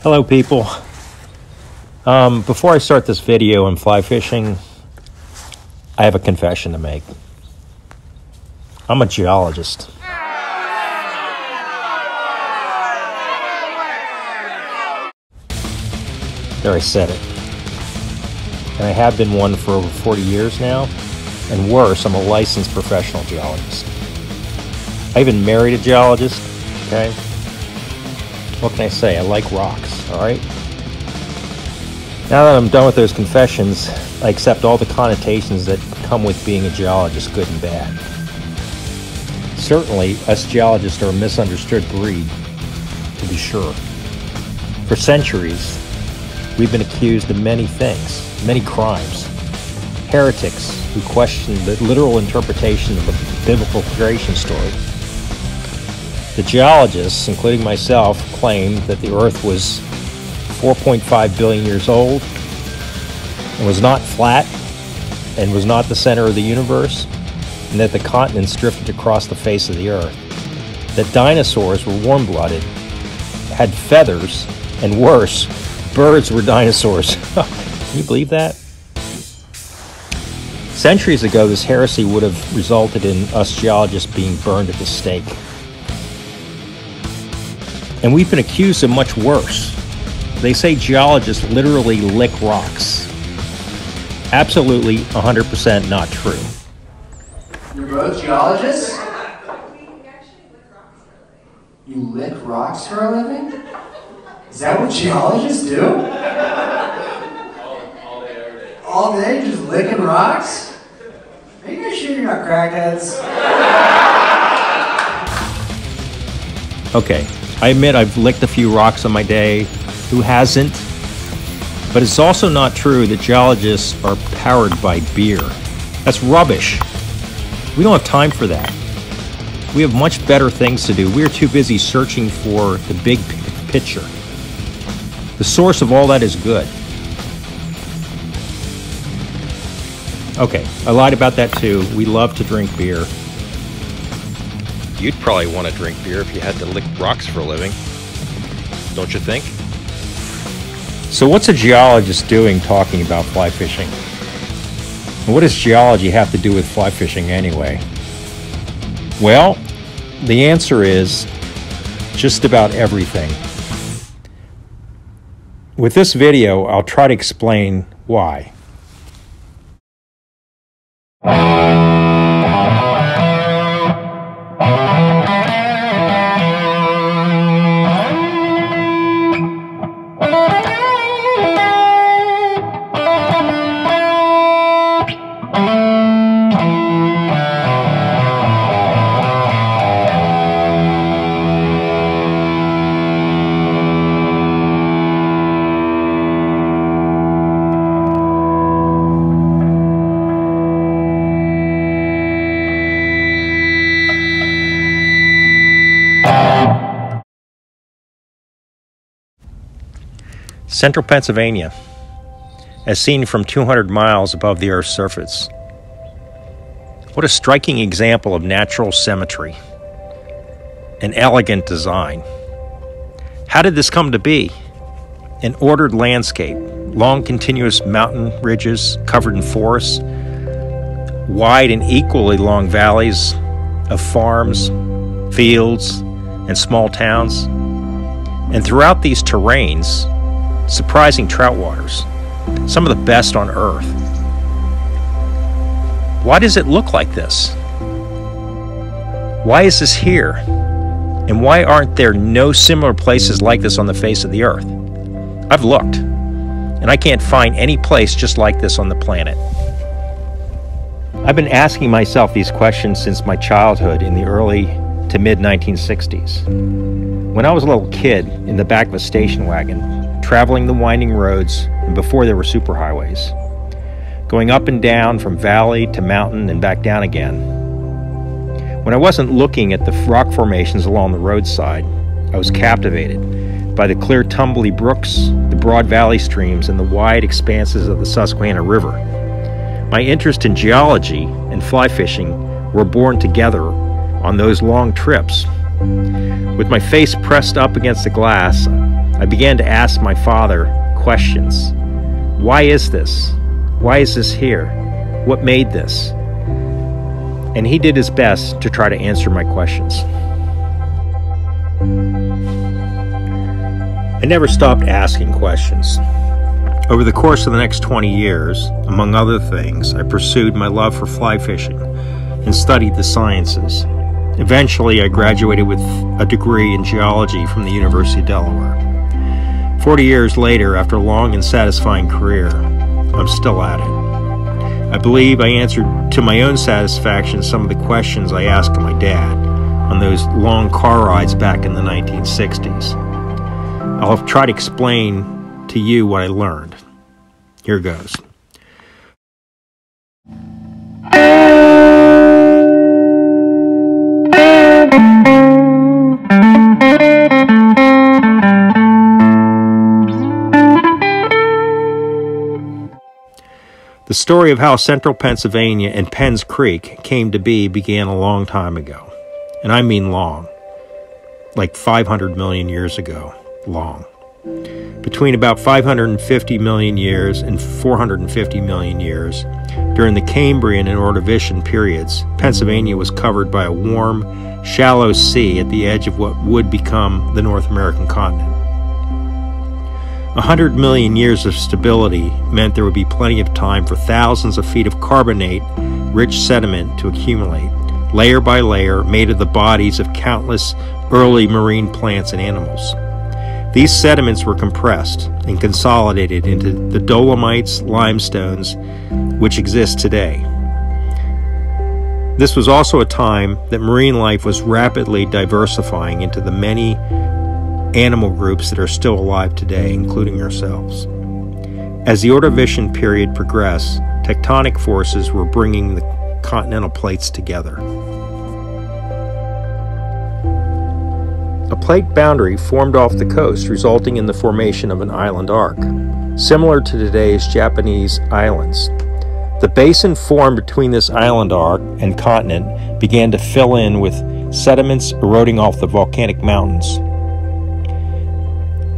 Hello people. Before I start this video on fly fishing, I have a confession to make. I'm a geologist. There, I said it. And I have been one for over 40 years now. And worse, I'm a licensed professional geologist. I even married a geologist, okay? What can I say? I like rocks, all right? Now that I'm done with those confessions, I accept all the connotations that come with being a geologist, good and bad. Certainly, us geologists are a misunderstood breed, to be sure. For centuries, we've been accused of many things, many crimes. Heretics who question the literal interpretation of the biblical creation story. The geologists, including myself, claim that the Earth was 4.5 billion years old and was not flat and was not the center of the universe, and that the continents drifted across the face of the Earth. That dinosaurs were warm-blooded, had feathers, and worse, birds were dinosaurs. Can you believe that? Centuries ago, this heresy would have resulted in us geologists being burned at the stake. And we've been accused of much worse. They say geologists literally lick rocks. Absolutely 100% not true. You're both geologists? You lick rocks for a living? Is that what geologists do? All day just licking rocks? Are you guys sure you're not crackheads? Okay, I admit I've licked a few rocks on my day. Who hasn't? But it's also not true that geologists are powered by beer. That's rubbish. We don't have time for that. We have much better things to do. We are too busy searching for the big picture. The source of all that is good. Okay, I lied about that too. We love to drink beer. You'd probably want to drink beer if you had to lick rocks for a living, don't you think? So what's a geologist doing talking about fly fishing? And what does geology have to do with fly fishing anyway? Well, the answer is just about everything. With this video, I'll try to explain why. Central Pennsylvania, as seen from 200 miles above the Earth's surface. What a striking example of natural symmetry, an elegant design. How did this come to be? An ordered landscape, long continuous mountain ridges covered in forests, wide and equally long valleys of farms, fields, and small towns. And throughout these terrains, surprising trout waters, some of the best on Earth. Why does it look like this? Why is this here? And why aren't there no similar places like this on the face of the Earth? I've looked, and I can't find any place just like this on the planet. I've been asking myself these questions since my childhood in the early to mid-1960s. When I was a little kid in the back of a station wagon, traveling the winding roads and before there were superhighways, going up and down from valley to mountain and back down again. When I wasn't looking at the rock formations along the roadside, I was captivated by the clear tumbly brooks, the broad valley streams, and the wide expanses of the Susquehanna River. My interest in geology and fly fishing were born together on those long trips. With my face pressed up against the glass, I began to ask my father questions. Why is this? Why is this here? What made this? And he did his best to try to answer my questions. I never stopped asking questions. Over the course of the next 20 years, among other things, I pursued my love for fly fishing and studied the sciences. Eventually, I graduated with a degree in geology from the University of Delaware. 40 years later, after a long and satisfying career, I'm still at it. I believe I answered to my own satisfaction some of the questions I asked my dad on those long car rides back in the 1960s. I'll try to explain to you what I learned. Here goes. The story of how central Pennsylvania and Penns Creek came to be began a long time ago. And I mean long. Like 500 million years ago. Long. Between about 550 million years and 450 million years, during the Cambrian and Ordovician periods, Pennsylvania was covered by a warm, shallow sea at the edge of what would become the North American continent. 100 million years of stability meant there would be plenty of time for thousands of feet of carbonate-rich sediment to accumulate, layer by layer, made of the bodies of countless early marine plants and animals. These sediments were compressed and consolidated into the dolomites, limestones, which exist today. This was also a time that marine life was rapidly diversifying into the many animal groups that are still alive today, including ourselves. As the Ordovician period progressed, tectonic forces were bringing the continental plates together. A plate boundary formed off the coast, resulting in the formation of an island arc, similar to today's Japanese islands. The basin formed between this island arc and continent began to fill in with sediments eroding off the volcanic mountains,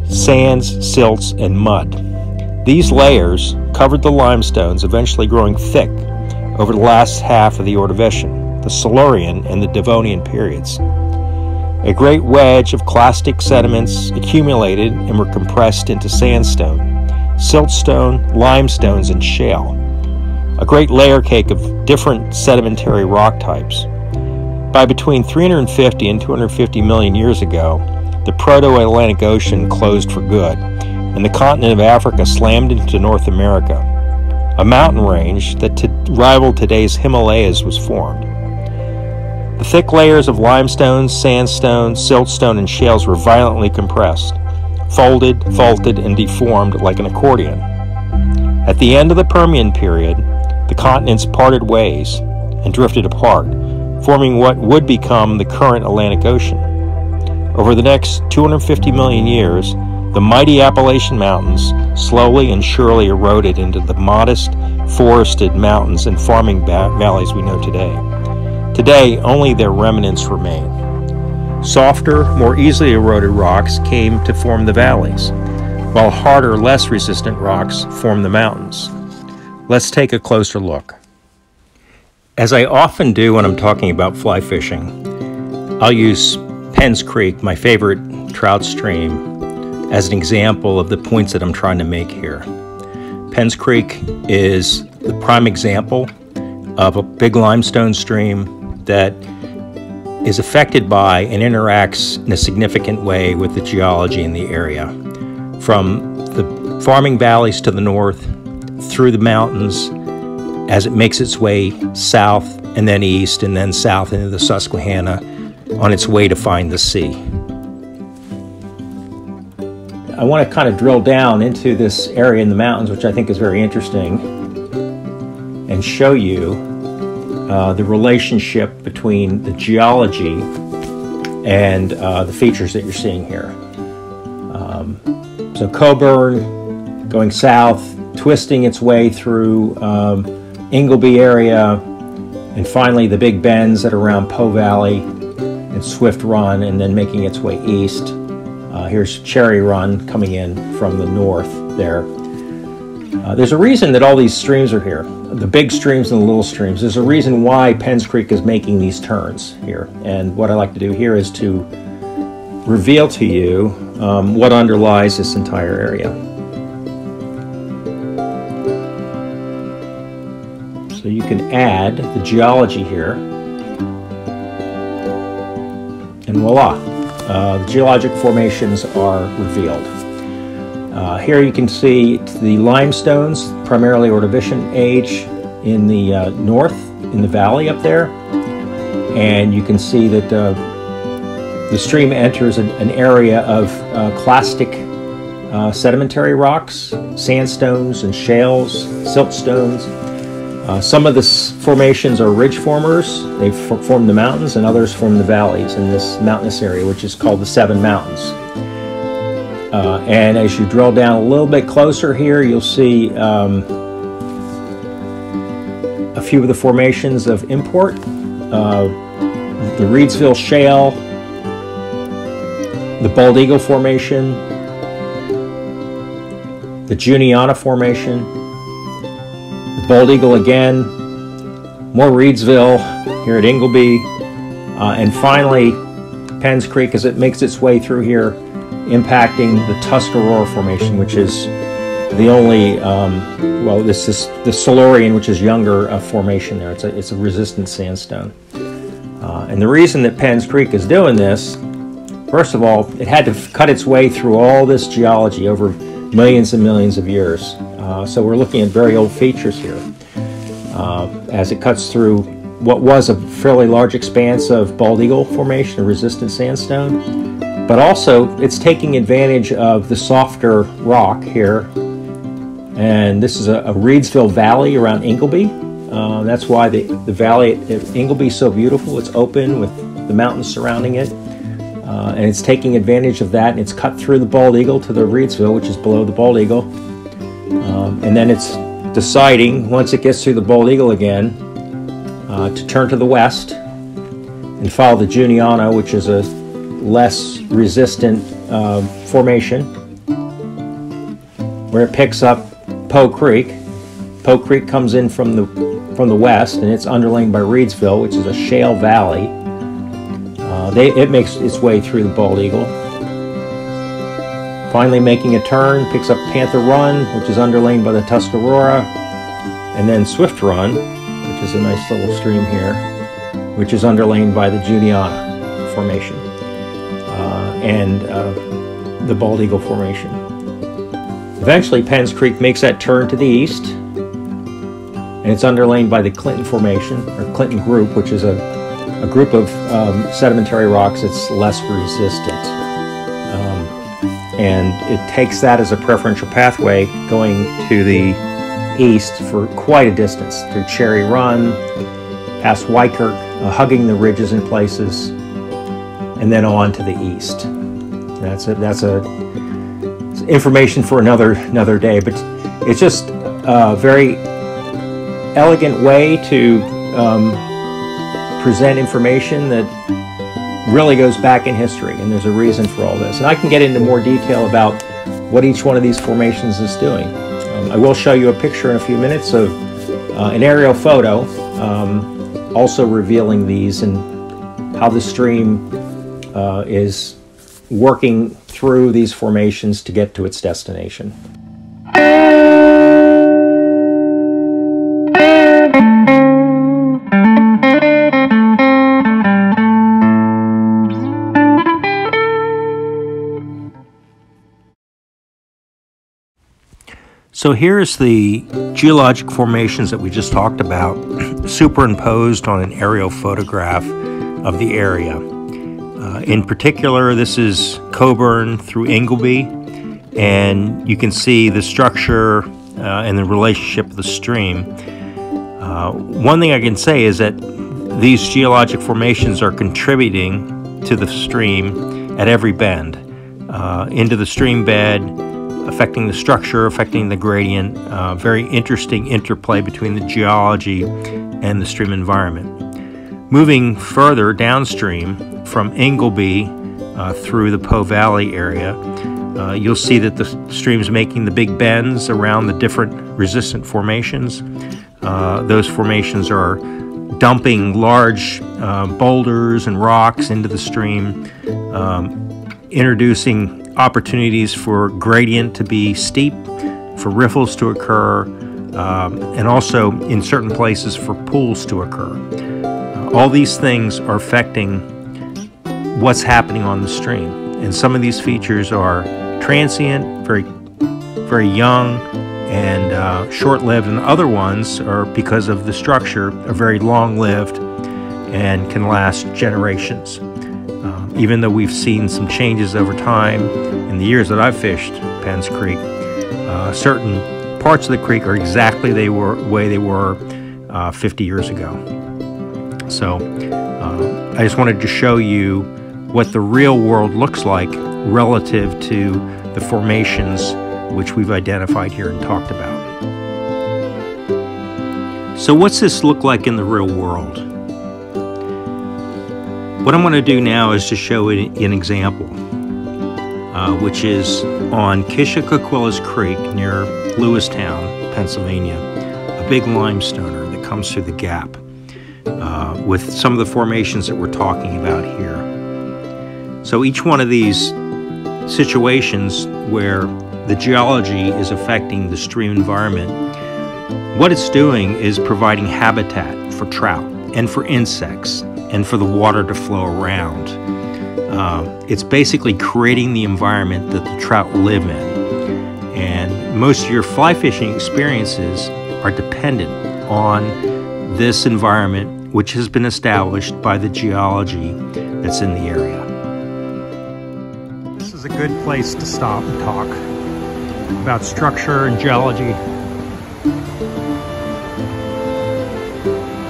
sands, silts, and mud. These layers covered the limestones, eventually growing thick over the last half of the Ordovician, the Silurian, and the Devonian periods. A great wedge of clastic sediments accumulated and were compressed into sandstone, siltstone, limestones, and shale. A great layer cake of different sedimentary rock types. By between 350 and 250 million years ago, the Proto-Atlantic Ocean closed for good, and the continent of Africa slammed into North America. A mountain range that rivaled today's Himalayas was formed. The thick layers of limestone, sandstone, siltstone, and shales were violently compressed, folded, vaulted, and deformed like an accordion. At the end of the Permian period, the continents parted ways and drifted apart, forming what would become the current Atlantic Ocean. Over the next 250 million years, the mighty Appalachian Mountains slowly and surely eroded into the modest, forested mountains and farming valleys we know today. Today, only their remnants remain. Softer, more easily eroded rocks came to form the valleys, while harder, less resistant rocks form the mountains. Let's take a closer look. As I often do when I'm talking about fly fishing, I'll use Penns Creek, my favorite trout stream, as an example of the points that I'm trying to make here. Penns Creek is the prime example of a big limestone stream that is affected by and interacts in a significant way with the geology in the area. From the farming valleys to the north, through the mountains, as it makes its way south and then east and then south into the Susquehanna on its way to find the sea. I want to kind of drill down into this area in the mountains, which I think is very interesting, and show you the relationship between the geology and the features that you're seeing here. So Coburn going south, twisting its way through Ingleby area, and finally the big bends that are around Po Valley and Swift Run, and then making its way east Here's Cherry Run coming in from the north there. There's a reason that all these streams are here, the big streams and the little streams. There's a reason why Penns Creek is making these turns here. And what I like to do here is to reveal to you what underlies this entire area. So you can add the geology here, and voila, the geologic formations are revealed. Here you can see the limestones, primarily Ordovician age, in the north, in the valley up there. And you can see that the stream enters an area of clastic sedimentary rocks, sandstones and shales, siltstones. Some of the formations are ridge formers. They form the mountains, and others form the valleys in this mountainous area, which is called the Seven Mountains. And as you drill down a little bit closer here, you'll see a few of the formations of import. The Reedsville Shale, the Bald Eagle Formation, the Juniata Formation, the Bald Eagle again, more Reedsville here at Ingleby, and finally Penns Creek as it makes its way through here, impacting the Tuscarora Formation, which is the only, well, this is the Silurian, which is younger formation there. It's a resistant sandstone. And the reason that Penns Creek is doing this, first of all, it had to cut its way through all this geology over millions and millions of years. So we're looking at very old features here. As it cuts through what was a fairly large expanse of Bald Eagle Formation, a resistant sandstone. But also, it's taking advantage of the softer rock here. And this is a Reedsville Valley around Ingleby. That's why the valley at Ingleby is so beautiful. It's open with the mountains surrounding it. And it's taking advantage of that. And it's cut through the Bald Eagle to the Reedsville, which is below the Bald Eagle. And then it's deciding, once it gets through the Bald Eagle again, to turn to the west and follow the Juniata, which is a less resistant formation, where it picks up Poe Creek. Poe Creek comes in from the west, and it's underlain by Reedsville, which is a shale valley. It makes its way through the Bald Eagle, finally making a turn, picks up Panther Run, which is underlain by the Tuscarora, and then Swift Run, which is a nice little stream here, which is underlain by the Juniata Formation. And the Bald Eagle Formation. Eventually, Penns Creek makes that turn to the east, and it's underlain by the Clinton Formation, or Clinton Group, which is a group of sedimentary rocks that's less resistant. And it takes that as a preferential pathway going to the east for quite a distance, through Cherry Run, past Wykirk, hugging the ridges in places, and then on to the east. That's information for another day, but it's just a very elegant way to present information that really goes back in history, and there's a reason for all this. And I can get into more detail about what each one of these formations is doing. I will show you a picture in a few minutes of an aerial photo, also revealing these and how the stream is working through these formations to get to its destination. So here's the geologic formations that we just talked about, superimposed on an aerial photograph of the area. In particular, this is Coburn through Ingleby, and you can see the structure and the relationship of the stream. One thing I can say is that these geologic formations are contributing to the stream at every bend, into the stream bed, affecting the structure, affecting the gradient. Very interesting interplay between the geology and the stream environment. Moving further downstream from Ingleby, through the Po Valley area. You'll see that the stream's making the big bends around the different resistant formations. Those formations are dumping large boulders and rocks into the stream, introducing opportunities for gradient to be steep, for riffles to occur, and also in certain places for pools to occur. All these things are affecting what's happening on the stream. And some of these features are transient, very young, and short-lived, and other ones are, because of the structure, are very long-lived and can last generations. Even though we've seen some changes over time in the years that I've fished Penns Creek, certain parts of the creek are exactly the way they were 50 years ago. So I just wanted to show you what the real world looks like relative to the formations which we've identified here and talked about. So what's this look like in the real world? What I'm going to do now is to show an example, which is on Kishocoquillas Creek near Lewistown, Pennsylvania, a big limestoner that comes through the gap with some of the formations that we're talking about here. So each one of these situations where the geology is affecting the stream environment, what it's doing is providing habitat for trout and for insects and for the water to flow around. It's basically creating the environment that the trout live in. And most of your fly fishing experiences are dependent on this environment, which has been established by the geology that's in the area. This is a good place to stop and talk about structure and geology.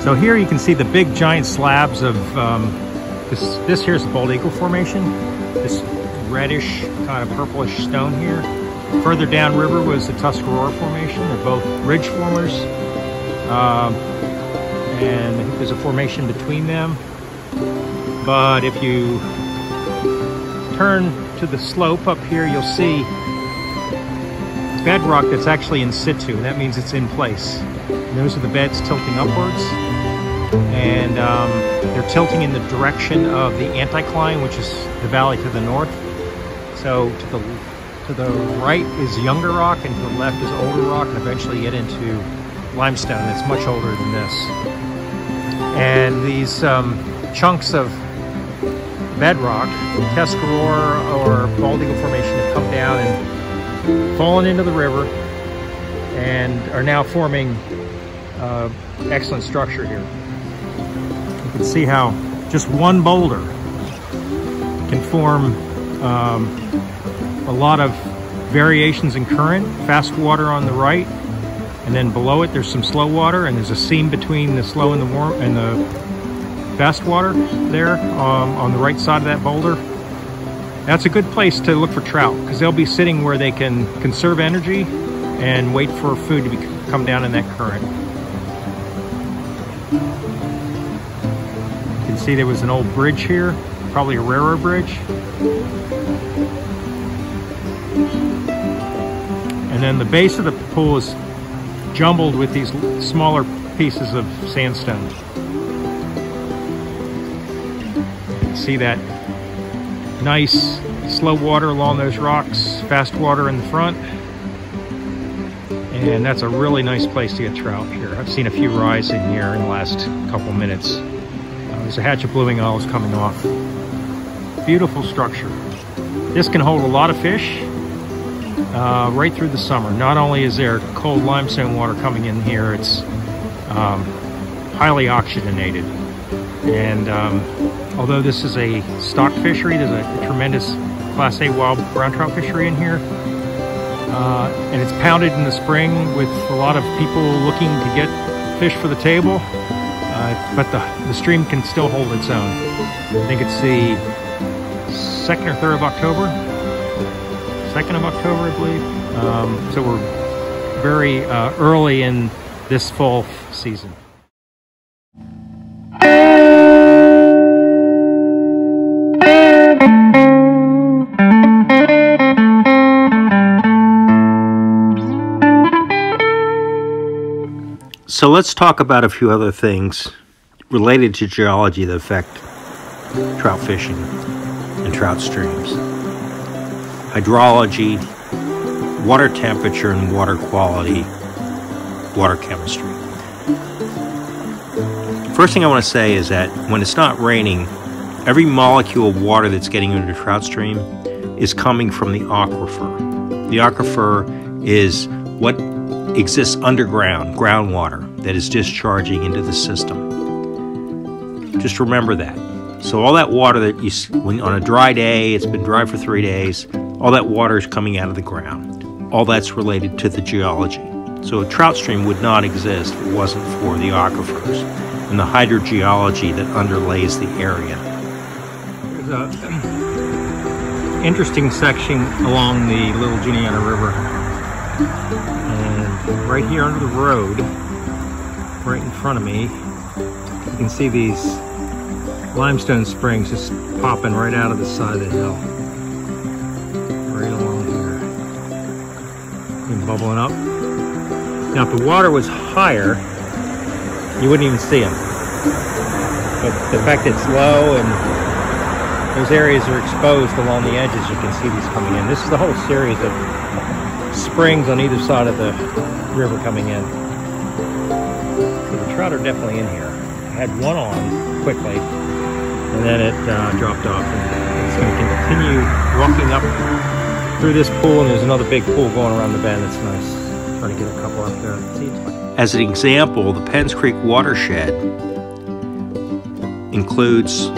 So here you can see the big giant slabs of this here's the Bald Eagle Formation, this reddish kind of purplish stone here. Further downriver was the Tuscarora Formation. They're both ridge formers, and I think there's a formation between them. But if you turn to the slope up here, you'll see bedrock that's actually in situ, and that means it's in place. And those are the beds tilting upwards, and they're tilting in the direction of the anticline, which is the valley to the north. So to the right is younger rock, and to the left is older rock, and eventually get into limestone that's much older than this. And these chunks of bedrock, Tuscarora or Bald Eagle Formation, have come down and fallen into the river and are now forming excellent structure here. You can see how just one boulder can form a lot of variations in current. Fast water on the right, and then below it there's some slow water, and there's a seam between the slow and the warm and the fast water there on the right side of that boulder. That's a good place to look for trout, because they'll be sitting where they can conserve energy and wait for food to come down in that current. You can see there was an old bridge here, probably a railroad bridge. And then the base of the pool is jumbled with these smaller pieces of sandstone. You can see that nice slow water along those rocks, fast water in the front. And that's a really nice place to get trout here. I've seen a few rise in here in the last couple minutes. There's a hatch of blue-winged owls coming off. Beautiful structure. This can hold a lot of fish right through the summer. Not only is there cold limestone water coming in here, it's highly oxygenated. And although this is a stock fishery, there's a tremendous Class A wild brown trout fishery in here. And it's pounded in the spring with a lot of people looking to get fish for the table. But the stream can still hold its own. I think it's the 2nd or 3rd of October. 2nd of October, I believe. So we're very early in this fall season. So let's talk about a few other things related to geology that affect trout fishing and trout streams. Hydrology, water temperature and water quality, water chemistry. First thing I want to say is that when it's not raining, every molecule of water that's getting into the trout stream is coming from the aquifer. The aquifer is what exists underground, groundwater, that is discharging into the system. Just remember that. So all that water that you see, when on a dry day, it's been dry for 3 days, all that water is coming out of the ground. All that's related to the geology. So a trout stream would not exist if it wasn't for the aquifers and the hydrogeology that underlays the area. There's an interesting section along the Little Juniata River. And right here under the road, right in front of me, you can see these limestone springs just popping right out of the side of the hill. Right along here. And bubbling up. Now if the water was higher, you wouldn't even see them. But the fact that it's low and those areas are exposed along the edges, you can see these coming in. This is the whole series of springs on either side of the river coming in. So the trout are definitely in here. I had one on quickly, and then it dropped off. And it's going to continue walking up through this pool, and there's another big pool going around the bend. That's nice. Trying to get a couple up there. As an example, the Penns Creek watershed includes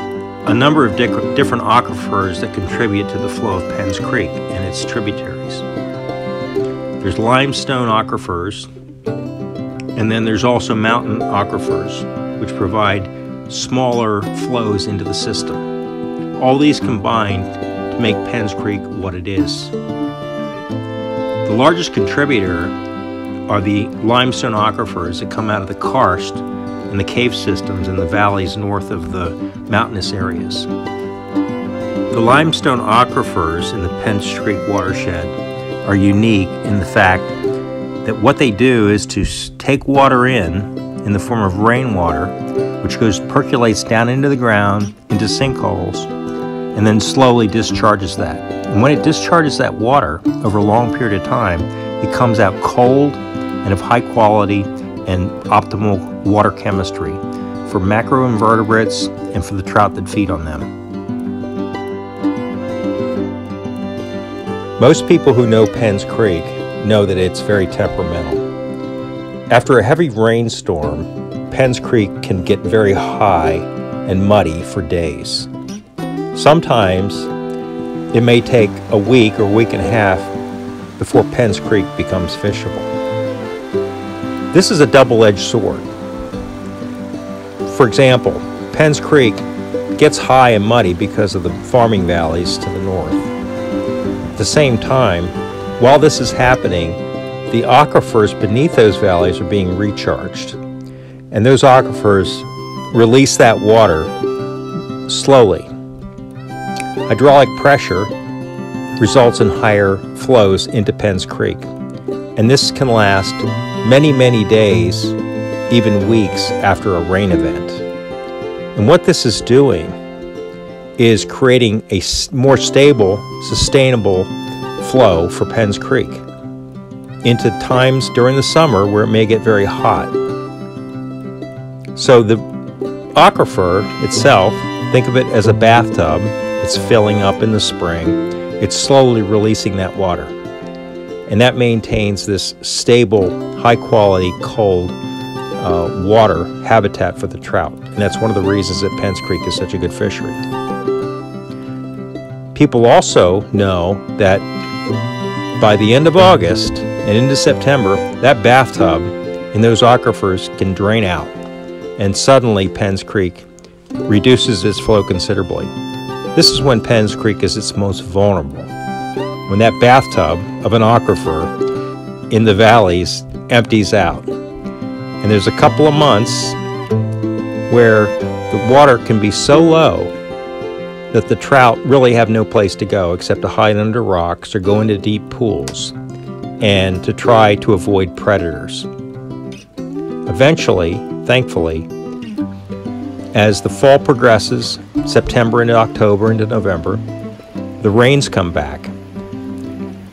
a number of different aquifers that contribute to the flow of Penns Creek and its tributaries. There's limestone aquifers, and then there's also mountain aquifers, which provide smaller flows into the system. All these combine to make Penns Creek what it is. The largest contributor are the limestone aquifers that come out of the karst and the cave systems in the valleys north of the mountainous areas. The limestone aquifers in the Penns Creek watershed are unique in the fact that what they do is to take water in the form of rainwater, which percolates down into the ground, into sinkholes, and then slowly discharges that. And when it discharges that water over a long period of time, it comes out cold and of high quality and optimal water chemistry for macroinvertebrates and for the trout that feed on them. Most people who know Penns Creek know that it's very temperamental. After a heavy rainstorm, Penns Creek can get very high and muddy for days. Sometimes it may take a week or week and a half before Penns Creek becomes fishable. This is a double-edged sword. For example, Penns Creek gets high and muddy because of the farming valleys to the north. At the same time, while this is happening, the aquifers beneath those valleys are being recharged. And those aquifers release that water slowly. Hydraulic pressure results in higher flows into Penns Creek. And this can last many, many days, even weeks after a rain event. And what this is doing is creating a more stable, sustainable flow for Penns Creek into times during the summer where it may get very hot. So the aquifer itself, think of it as a bathtub. It's filling up in the spring. It's slowly releasing that water. And that maintains this stable, high-quality, cold water habitat for the trout. And that's one of the reasons that Penns Creek is such a good fishery. People also know that by the end of August and into September, that bathtub in those aquifers can drain out. And suddenly Penns Creek reduces its flow considerably. This is when Penns Creek is its most vulnerable. When that bathtub of an aquifer in the valleys empties out. And there's a couple of months where the water can be so low that the trout really have no place to go except to hide under rocks or go into deep pools and to try to avoid predators. Eventually, thankfully, as the fall progresses, September into October into November, the rains come back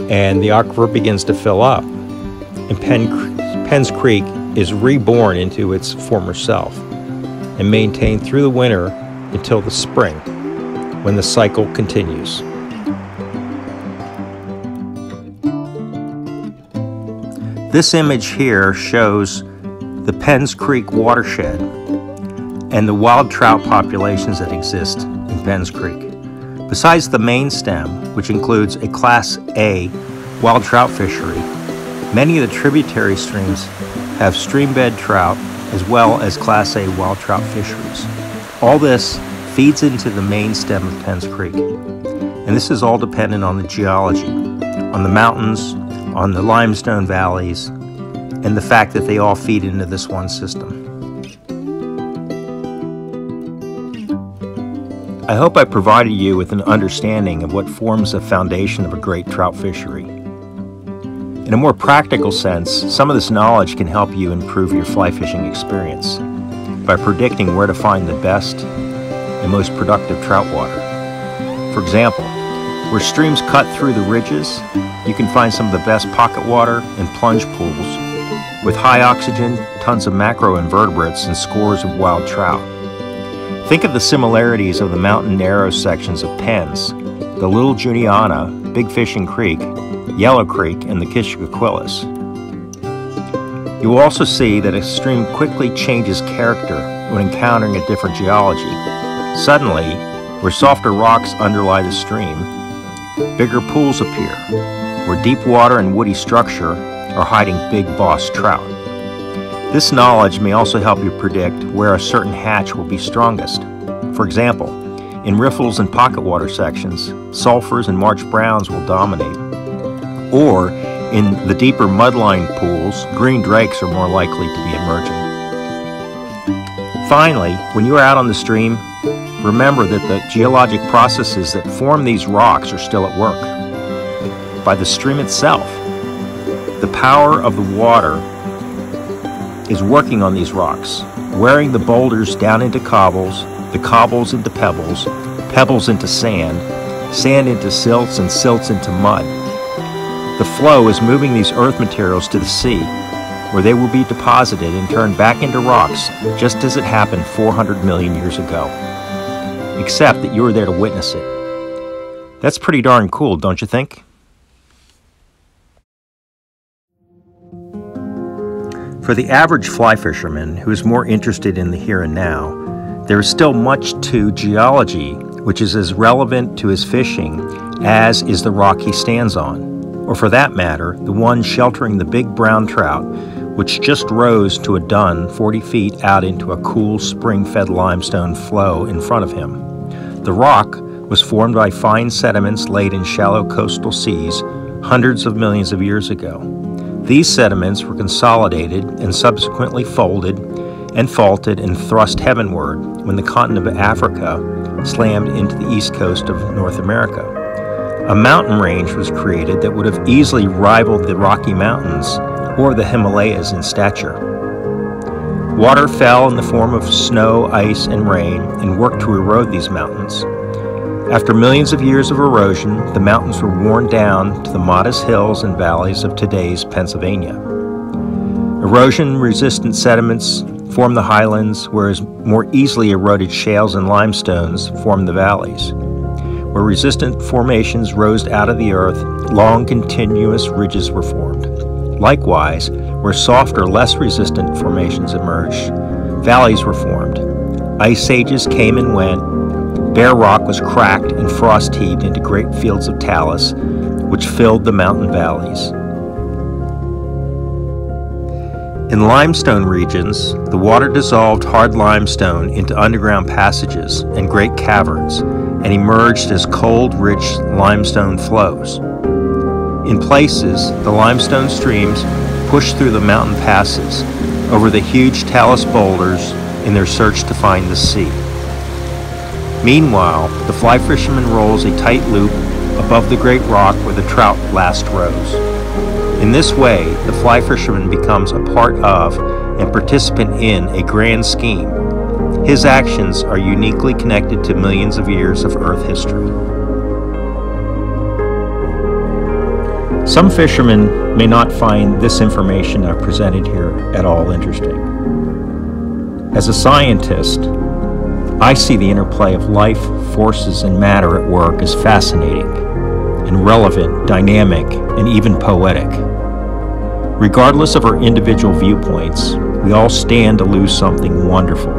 and the aquifer begins to fill up, and Penn's Creek is reborn into its former self and maintained through the winter until the spring, when the cycle continues. This image here shows the Penn's Creek watershed and the wild trout populations that exist in Penn's Creek. Besides the main stem, which includes a Class A wild trout fishery, many of the tributary streams have streambed trout as well as Class A wild trout fisheries. All this feeds into the main stem of Penn's Creek. And this is all dependent on the geology, on the mountains, on the limestone valleys, and the fact that they all feed into this one system. I hope I provided you with an understanding of what forms the foundation of a great trout fishery. In a more practical sense, some of this knowledge can help you improve your fly fishing experience by predicting where to find the best and most productive trout water. For example, where streams cut through the ridges, you can find some of the best pocket water and plunge pools with high oxygen, tons of macroinvertebrates, and scores of wild trout. Think of the similarities of the mountain narrow sections of Penn's, the Little Juniata, Big Fishing Creek, Yellow Creek, and the Kishiquillas. You will also see that a stream quickly changes character when encountering a different geology. Suddenly, where softer rocks underlie the stream, bigger pools appear, where deep water and woody structure are hiding big boss trout. This knowledge may also help you predict where a certain hatch will be strongest. For example, in riffles and pocket water sections, sulfurs and March browns will dominate. Or, in the deeper mudline pools, green drakes are more likely to be emerging. Finally, when you are out on the stream, remember that the geologic processes that form these rocks are still at work. By the stream itself, the power of the water is working on these rocks, wearing the boulders down into cobbles, the cobbles into pebbles, pebbles into sand, sand into silts, and silts into mud. The flow is moving these earth materials to the sea, where they will be deposited and turned back into rocks, just as it happened 400 million years ago. Except that you were there to witness it. That's pretty darn cool, don't you think? For the average fly fisherman who is more interested in the here and now, there is still much to geology which is as relevant to his fishing as is the rock he stands on, or for that matter, the one sheltering the big brown trout which just rose to a dun 40 feet out into a cool spring-fed limestone flow in front of him. The rock was formed by fine sediments laid in shallow coastal seas hundreds of millions of years ago. These sediments were consolidated and subsequently folded and faulted and thrust heavenward when the continent of Africa slammed into the east coast of North America. A mountain range was created that would have easily rivaled the Rocky Mountains or the Himalayas in stature. Water fell in the form of snow, ice, and rain and worked to erode these mountains. After millions of years of erosion, the mountains were worn down to the modest hills and valleys of today's Pennsylvania. Erosion-resistant sediments form the highlands, whereas more easily eroded shales and limestones form the valleys. Where resistant formations rose out of the earth, long continuous ridges were formed. Likewise, where softer, less resistant formations emerged, valleys were formed. Ice ages came and went. Bare rock was cracked and frost heaved into great fields of talus, which filled the mountain valleys. In limestone regions, the water dissolved hard limestone into underground passages and great caverns, and emerged as cold, rich limestone flows. In places, the limestone streams pushed through the mountain passes, over the huge talus boulders in their search to find the sea. Meanwhile, the fly fisherman rolls a tight loop above the great rock where the trout last rose. In this way, the fly fisherman becomes a part of and participant in a grand scheme. His actions are uniquely connected to millions of years of Earth history. Some fishermen may not find this information I've presented here at all interesting. As a scientist, I see the interplay of life, forces, and matter at work as fascinating and relevant, dynamic, and even poetic. Regardless of our individual viewpoints, we all stand to lose something wonderful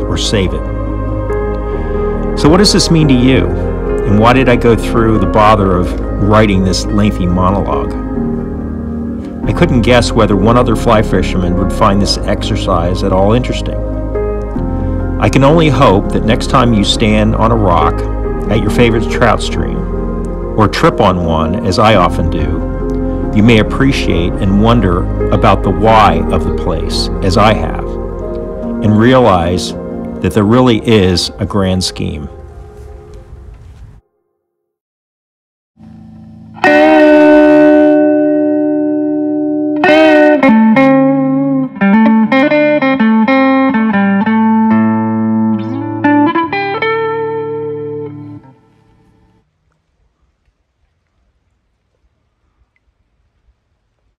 or save it. So what does this mean to you? And why did I go through the bother of writing this lengthy monologue? I couldn't guess whether one other fly fisherman would find this exercise at all interesting. I can only hope that next time you stand on a rock at your favorite trout stream, or trip on one, as I often do, you may appreciate and wonder about the why of the place, as I have, and realize that there really is a grand scheme.